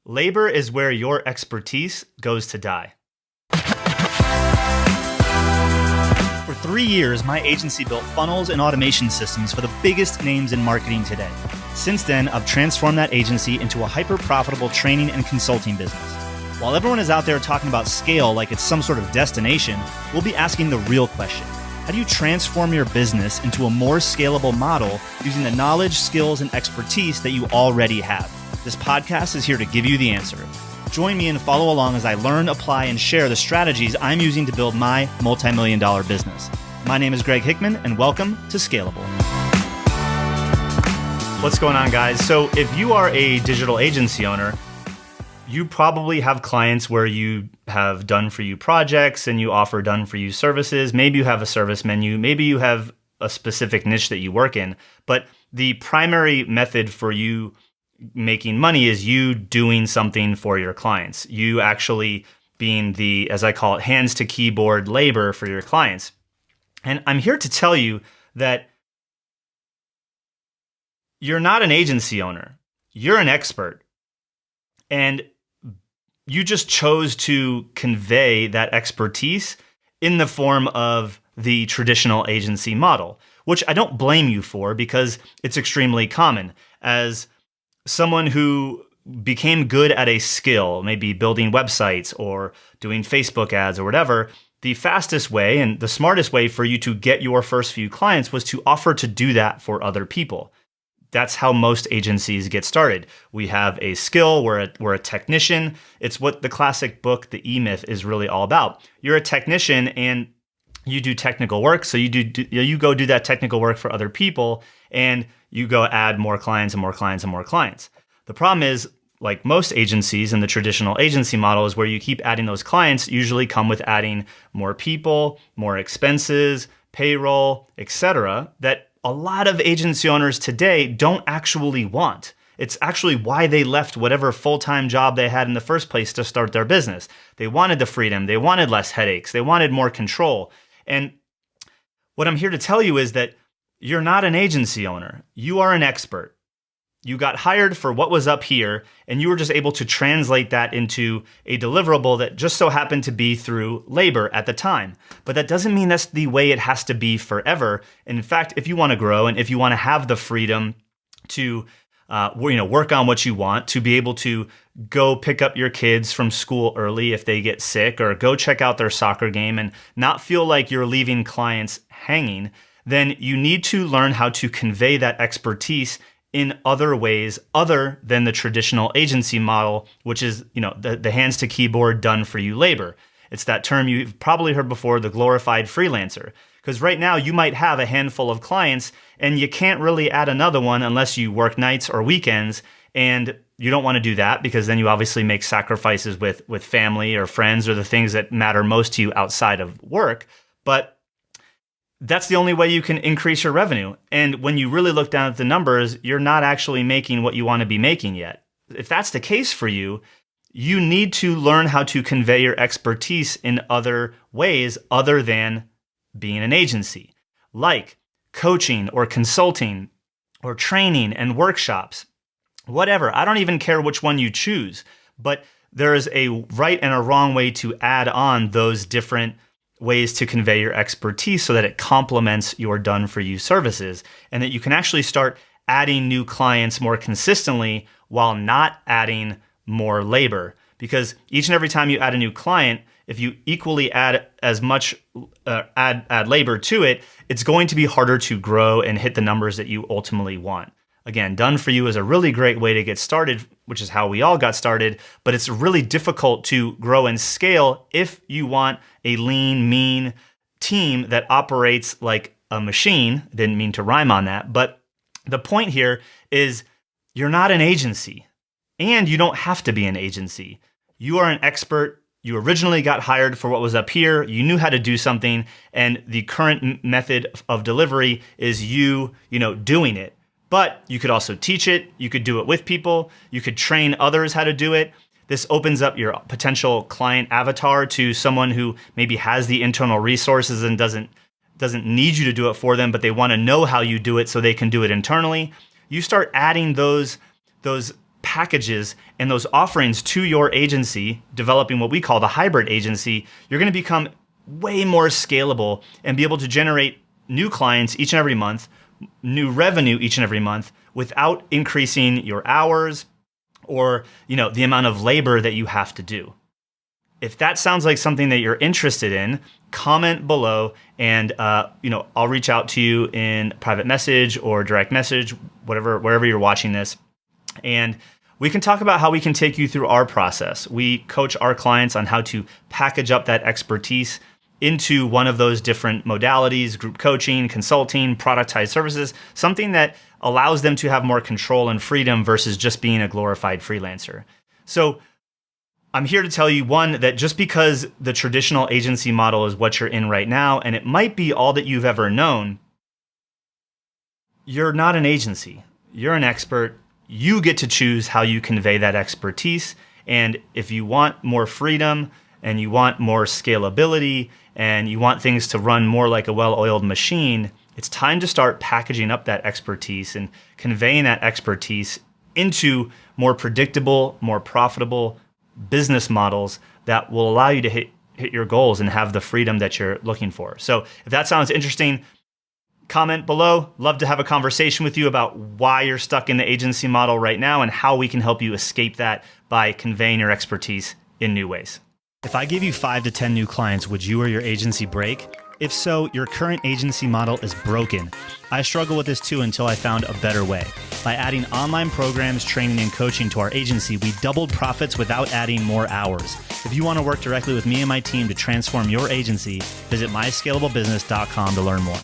Labor is where your expertise goes to die. For 3 years, my agency built funnels and automation systems for the biggest names in marketing today. Since then, I've transformed that agency into a hyper-profitable training and consulting business. While everyone is out there talking about scale like it's some sort of destination, we'll be asking the real question. How do you transform your business into a more scalable model using the knowledge, skills, and expertise that you already have? This podcast is here to give you the answer. Join me and follow along as I learn, apply, and share the strategies I'm using to build my multi-million-dollar business. My name is Greg Hickman, and welcome to Scalable. What's going on, guys? So if you are a digital agency owner, you probably have clients where you have done-for-you projects and you offer done-for-you services. Maybe you have a service menu. Maybe you have a specific niche that you work in. But the primary method for you making money is you doing something for your clients. You actually being the, as I call it, hands to keyboard labor for your clients. And I'm here to tell you that you're not an agency owner. You're an expert. And you just chose to convey that expertise in the form of the traditional agency model, which I don't blame you for because it's extremely common. As someone who became good at a skill, maybe building websites or doing Facebook ads or whatever, the fastest way and the smartest way for you to get your first few clients was to offer to do that for other people. That's how most agencies get started. We have a skill, we're a technician. It's what the classic book, The E-Myth, is really all about. You're a technician and you do technical work, so you go do that technical work for other people, and you go add more clients and more clients and more clients. The problem is, like most agencies in the traditional agency model, is where you keep adding those clients usually come with adding more people, more expenses, payroll, etc., that a lot of agency owners today don't actually want. It's actually why they left whatever full-time job they had in the first place to start their business. They wanted the freedom, they wanted less headaches, they wanted more control. And what I'm here to tell you is that you're not an agency owner. You are an expert. You got hired for what was up here, and you were just able to translate that into a deliverable that just so happened to be through labor at the time. But that doesn't mean that's the way it has to be forever. And in fact, if you want to grow and if you want to have the freedom to work on what you want, to be able to go pick up your kids from school early if they get sick, or go check out their soccer game and not feel like you're leaving clients hanging, then you need to learn how to convey that expertise in other ways other than the traditional agency model, which is, the hands to keyboard done for you labor. It's that term you've probably heard before, the glorified freelancer. Because right now you might have a handful of clients and you can't really add another one unless you work nights or weekends. And you don't want to do that because then you obviously make sacrifices with family or friends or the things that matter most to you outside of work. But that's the only way you can increase your revenue. And when you really look down at the numbers, you're not actually making what you want to be making yet. If that's the case for you, you need to learn how to convey your expertise in other ways other than being an agency, like coaching or consulting or training and workshops, whatever. I don't even care which one you choose, but there is a right and a wrong way to add on those different ways to convey your expertise so that it complements your done-for-you services and that you can actually start adding new clients more consistently while not adding more labor. Because each and every time you add a new client, if you equally add as much add labor to it, it's going to be harder to grow and hit the numbers that you ultimately want. Again, done for you is a really great way to get started, which is how we all got started, but it's really difficult to grow and scale if you want a lean, mean team that operates like a machine. Didn't mean to rhyme on that, but the point here is you're not an agency, and you don't have to be an agency. You are an expert. You originally got hired for what was up here. You knew how to do something, and the current method of delivery is you doing it. But you could also teach it. You could do it with people. You could train others how to do it. This opens up your potential client avatar to someone who maybe has the internal resources and doesn't need you to do it for them, but they want to know how you do it so they can do it internally. You start adding those packages and those offerings to your agency, developing what we call the hybrid agency, you're going to become way more scalable and be able to generate new clients each and every month, new revenue each and every month without increasing your hours or, the amount of labor that you have to do. If that sounds like something that you're interested in, comment below and I'll reach out to you in private message or direct message, wherever you're watching this. And we can talk about how we can take you through our process. We coach our clients on how to package up that expertise into one of those different modalities: group coaching, consulting, productized services, something that allows them to have more control and freedom versus just being a glorified freelancer. So I'm here to tell you, one, that just because the traditional agency model is what you're in right now, and it might be all that you've ever known, you're not an agency. You're an expert. You get to choose how you convey that expertise. And if you want more freedom and you want more scalability and you want things to run more like a well-oiled machine, it's time to start packaging up that expertise and conveying that expertise into more predictable, more profitable business models that will allow you to hit your goals and have the freedom that you're looking for. So if that sounds interesting, comment below. Love to have a conversation with you about why you're stuck in the agency model right now and how we can help you escape that by conveying your expertise in new ways. If I gave you 5 to 10 new clients, would you or your agency break? If so, your current agency model is broken. I struggled with this too until I found a better way. By adding online programs, training, and coaching to our agency, we doubled profits without adding more hours. If you want to work directly with me and my team to transform your agency, visit myscalablebusiness.com to learn more.